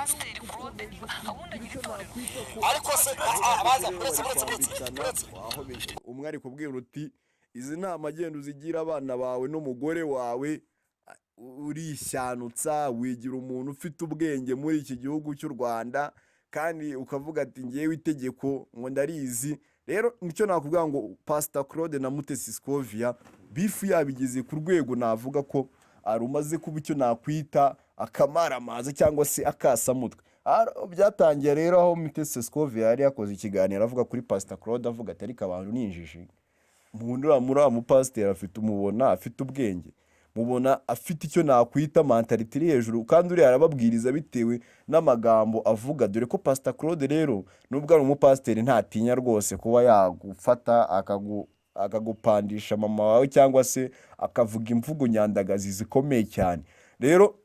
Pasiteri Claude abunda nyiritorero ariko se abaza uretse umwe ari kubwira uti izi nama agenda uzigira abana bawe n'umugore wawe urishanutsa wigira umuntu ufite ubwenge muri iki gihugu cy'u Rwanda kandi ukavuga ati ngewe itegeko ngo ndarizi. Rero nicyo nakubwira ngo Pastor Claude na Mutesi Scovia bifu yabigize ku rwego navuga ko arumaze kuba icyo nakwita akamaramaza cyangwa se akasamutwe. Byatangiye rero aho Mutesi Scovia yari yakoze ikiganiro avuga kuri Pastor Claude avuga ati ariko abantu ninjiji muhundura muri amupasiteri afite umubona afite ubwenge mubona afite icyo nakwita mentality iri hejuru kandi uri arababwiriza bitewe n'amagambo avuga. Dore ko Pastor Claude rero nubwo ari umupasiteri ntatinya rwose kuba yagufata akagupandisha mama wawe cyangwa se akavuga imvugo nyandagazi zikomeye cyane. Rero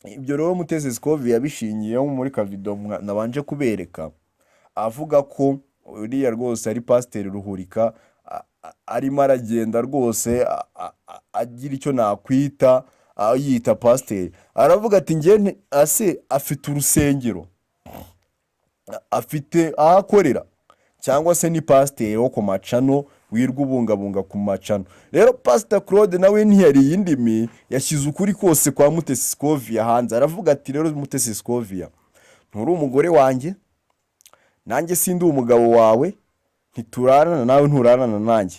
ibyo rero Mutesi Scovia yabishingiyeho muri kavido nabanje kubereka avuga ko uriya rwose ari pasiteri ruhurika arimo aragenda rwose agira icyo nakwita yita pasiteri. Aravuga ati njye afite urusengero afite aho akorera cyangwa se ni pasiteri wo ku macano wirwa ubungabunga ku macano. Rero Pastor Claude nawe ntiyari indimi yashyize ukuri kose kwa Mutesi Scovia hanze. Aravuga ati rero Mutesi Scovia nturi umugore wanjye nanjye sindi umugabo wawe ntiturarana nawe nturarana nanjye.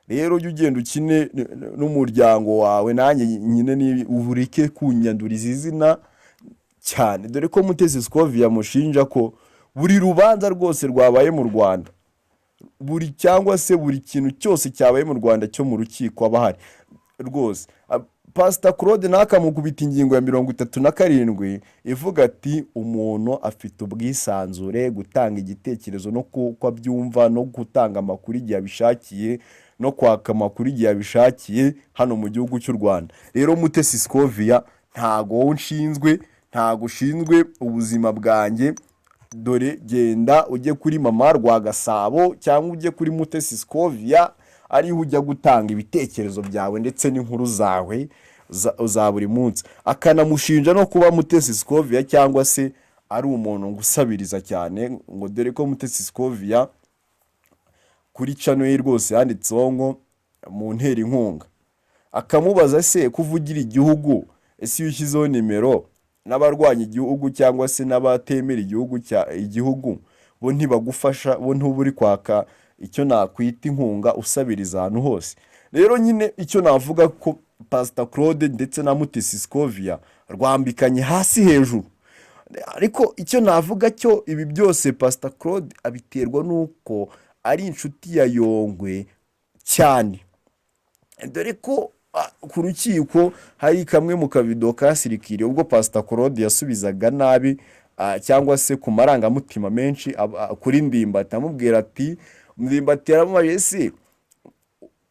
Rero ujye ugenda ukine n'umuryango wawe nanjye nyine ni ubureke kunyanduriza izina cyane. Dore ko Mutesi Scovia mushinja ko buri rubanza rwose rwabaye mu Rwanda buri cyangwa se buri kintu cyose cyabaye mu Rwanda cyo mu rukiko abahari rwose Pastor Claude nakamukubita ingingo ya 37 ivuga ati umuntu afite ubwisanzure gutanga igitekerezo no kuko abyumva no gutanga amakuru igihe abishakiye no kwaka amakuru igihe abishakiye hano mu gihugu cy'u Rwanda. Rero Mutesi Scovia ntago unshinzwe ntago ushinzwe ubuzima bwanjye. Dore genda ujye kuri mama Rwagasabo cyangwa ujye kuri Mutesi Scovia ariho ujya gutanga ibitekerezo byawe ndetse n'inkuru zawe za buri munsi. Akanamushinja no kuba Mutesi Scovia cyangwa se ari umuntu ngusabiriza cyane ngo dore ko Mutesi Scovia kuri channel ye rwose yanditseho ngo mu ntera inkunga. Akamubaza se kuvugira igihugu ese yushyizeho nimero n'abarwanya igihugu cyangwa se n'abatemera igihugu bo ntibagufasha bo ntuburi kwaka icyo nakwita inkunga usabiriza ahantu hose. Rero nyine icyo navuga ko Pastor Claude ndetse na Mutesi Scovia rwambikanye hasi hejuru. Ariko icyo navuga cyo ibi byose Pastor Claude abiterwa nuko ari inshuti ya Yongwe cyane. Dore ko ku rukiko hari kamwe mu kavido kasirikire ubwo Pastor Claude yasubizaga nabi cyangwa se ku marangamutima menshi kuri Ndimbati amubwira ati Ndimbati yaramubaye se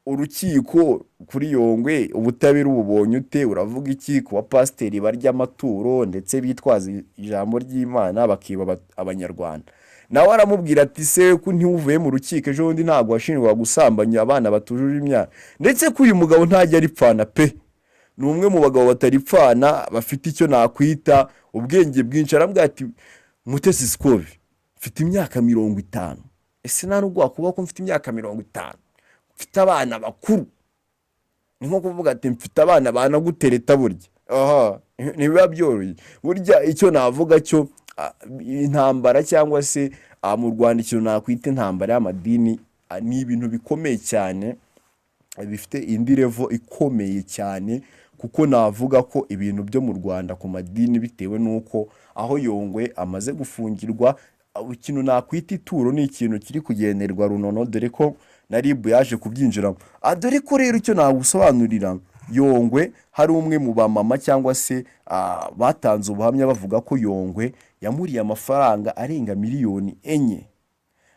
urukiko kuri Yongwe ubutabera ububonye ute uravuga iki kuba pasiteri barya amaturo ndetse bitwaza ijambo ry'Imana bakiba abanyarwanda. Nawe aramubwira ati se ko ntiwuvuye mu rukiko ejo bundi ntabwo washinjwa gusambanya abana batujuje imyaka ndetse ko uyu mugabo ntajya aripfana pe ni umwe mu bagabo bataripfana bafite icyo nakwita ubwenge bwinshi. Arambwira ati Mutesi Scovia mfite imyaka 50 ese nta nubwo wakuba ko mfite imyaka 50 mfite abana bakuru ni nko kuvuga ati mfite abana banagutereta burya nibiba byoroye burya. Icyo navuga cyo intambara cyangwa se mu Rwanda ikintu nakwita intambara y'amadini ni ibintu bikomeye cyane bifite indi level ikomeye cyane kuko navuga ko ibintu byo mu Rwanda ku madini bitewe nuko aho Yongwe amaze gufungirwa ikintu nakwita ituro ni ikintu kiri kugenderwa runono. Dore ko na RIB yaje kubyinjiramo. Dore ko rero icyo nagusobanurira Yongwe hari umwe mu bamama cyangwa se batanze ubuhamya bavuga ko Yongwe yamuriye amafaranga arenga 4 miliyoni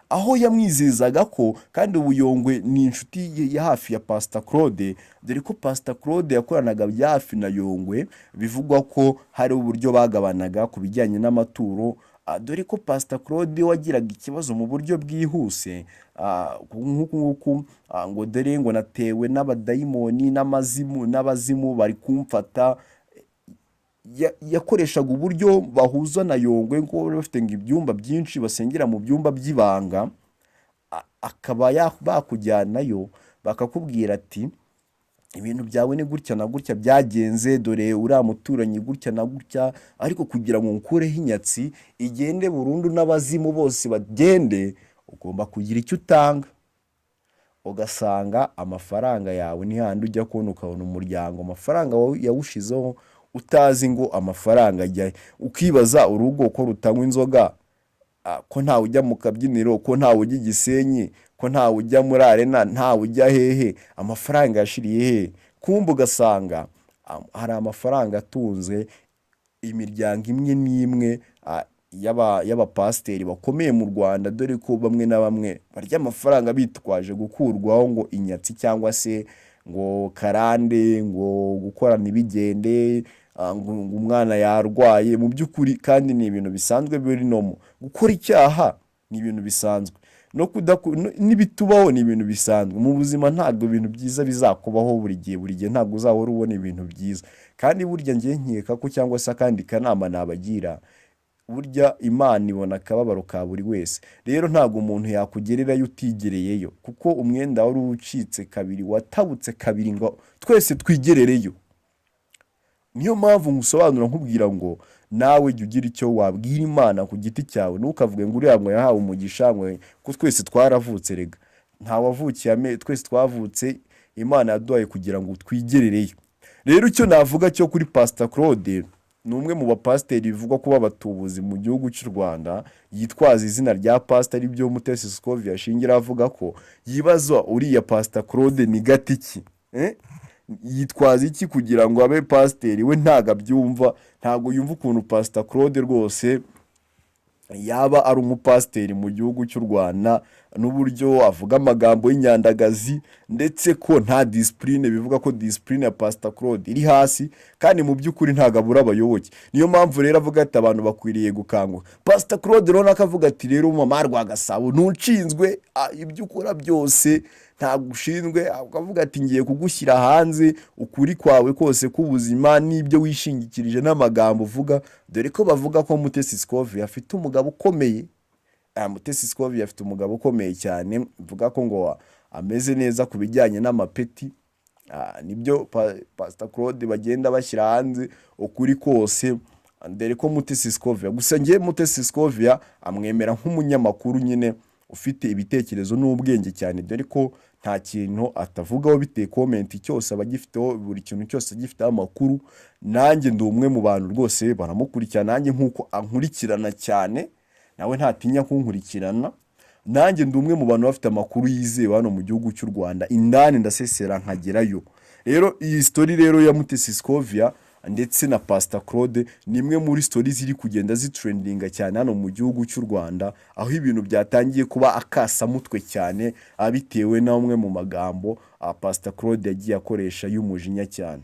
aho yamwizizaga ko kandi ubu Yongwe ni inshuti ya hafi ya Pastor Claude. Dore ko Pastor Claude yakoranaga bya hafi na Yongwe bivugwa ko hari uburyo bagabanaga ku bijyanye n'amaturo. Dore ko Pastor Claude wagiraga ikibazo mu buryo bwihuse nk'uku ngo dore ngo natewe n'abadayimoni n'abazimu bari kumfata yakoreshaga uburyo bahuza na Yongwe ngo bafite ngo ibyumba byinshi basengera mu byumba by'ibanga, akaba bakujyanayo bakakubwira ati ibintu byawe ni gutya na gutya byagenze, dore uriya muturanyi gutya na gutya, ariko kugira ngo nkureho inyatsi igende burundu n'abazimu bose bagende, ugomba kugira icyo utanga. Ugasanga amafaranga yawe ni handi ujya kubona ukabona umuryango amafaranga yawushizeho utazi ngo amafaranga ajyahe, ukibaza urugo ko rutanywa inzoga, ko ntawe ujya mu kabyiniro, ko ntawe ujya i Gisenyi, ko ntawe ujya muri arena, ntawe ujya hehe, amafaranga yashiriye hehe? Kumbe ugasanga hari amafaranga atunze imiryango imwe n'imwe y'abapasiteri bakomeye mu Rwanda, dore ko bamwe na bamwe barya amafaranga bitwaje gukurwaho ngo inyatsi cyangwa se ngo karande, ngo gukorana ibigende, ngo umwana yarwaye. Mu by'ukuri kandi ni ibintu bisanzwe biri nomo. Gukora icyaha ni ibintu bisanzwe, n'ibitubaho ni ibintu bisanzwe mu buzima. Ntabwo ibintu byiza bizakubaho buri gihe ntabwo uzahora ubona ibintu byiza. Kandi burya ngiye nkeka ko cyangwa se akandi kanama nabagira, burya Imana ibona akababaro ka buri wese. Rero ntabwo umuntu yakugererayo utigereyeyo, kuko umwenda wari ucitse kabiri watabutse kabiri ngo twese twigerereyo. Niyo mpamvu ngusobanura nkubwira ngo nawe jya ugira icyo wabwira Imana ku giti cyawe, ntukavuge ngo uriya ngo yahawe umugisha, ngo ko twese twaravutse. Rega ntawavukiye, twese twavutse, Imana yaduhaye kugira ngo twigerereyo. Rero icyo navuga cyo kuri Pastor Claude, ni umwe mu bapasiteri bivugwa kuba abatubuzi mu gihugu cy'u Rwanda, yitwaza izina rya pasiteri, ibyo Mutesi Scovia ashingira avuga ko yibaza uriya Pastor Claude ni gatiki, yitwaza iki kugira ngo abe pasiteri? We ntago abyumva, ntago yumva ukuntu Pastor Claude rwose yaba ari umupasiteri mu gihugu cy'u Rwanda, n'uburyo avuga amagambo y'inyandagazi, ndetse ko nta discipline, bivuga ko discipline ya Pastor Claude iri hasi, kandi mu by'ukuri ntago abura abayoboke. Niyo mpamvu rero avuga ati abantu bakwiriye gukanguka. Pastor Claude rero akavuga ati rero mama Rwagasabo ntucinzwe, ibyo ukora byose ntabwo ushinzwe, akavuga ati ngiye kugushyira hanze ukuri kwawe kose k'ubuzima n'ibyo wishingikirije n'amagambo uvuga, dore ko bavuga ko Mutesi Scovia afite umugabo ukomeye. Mutesi Scovia afite umugabo ukomeye cyane, mvuga ko ngo ameze neza ku bijyanye n'amapeti. Nibyo Pastor Claude bagenda bashyira hanze ukuri kose, dore ko Mutesi Scovia, gusa ngiye Mutesi Scovia amwemera nk'umunyamakuru nyine ufite ibitekerezo n'ubwenge cyane, dore ko nta kintu atavugaho biteye comment cyose abagifiteho, buri kintu cyose agifiteho amakuru. Nanjye ndi umwe mu bantu rwose baramukurikirana, nanjye nkuko ankurikirana cyane, nawe ntatinya kunkurikirana. Nanjye ndi umwe mu bantu bafite amakuru yizewe hano mu gihugu cy'u Rwanda, indani ndasesera nkagerayo. Rero iyi story rero ya Mutesi Scovia ndetse na Pastor Claude ni imwe muri stories ziri kugenda zitrendinga cyane hano mu gihugu cy'u Rwanda, aho ibintu byatangiye kuba akasamutwe cyane, abitewe na umwe mu magambo Pastor Claude yagiye akoresha y'umujinya cyane.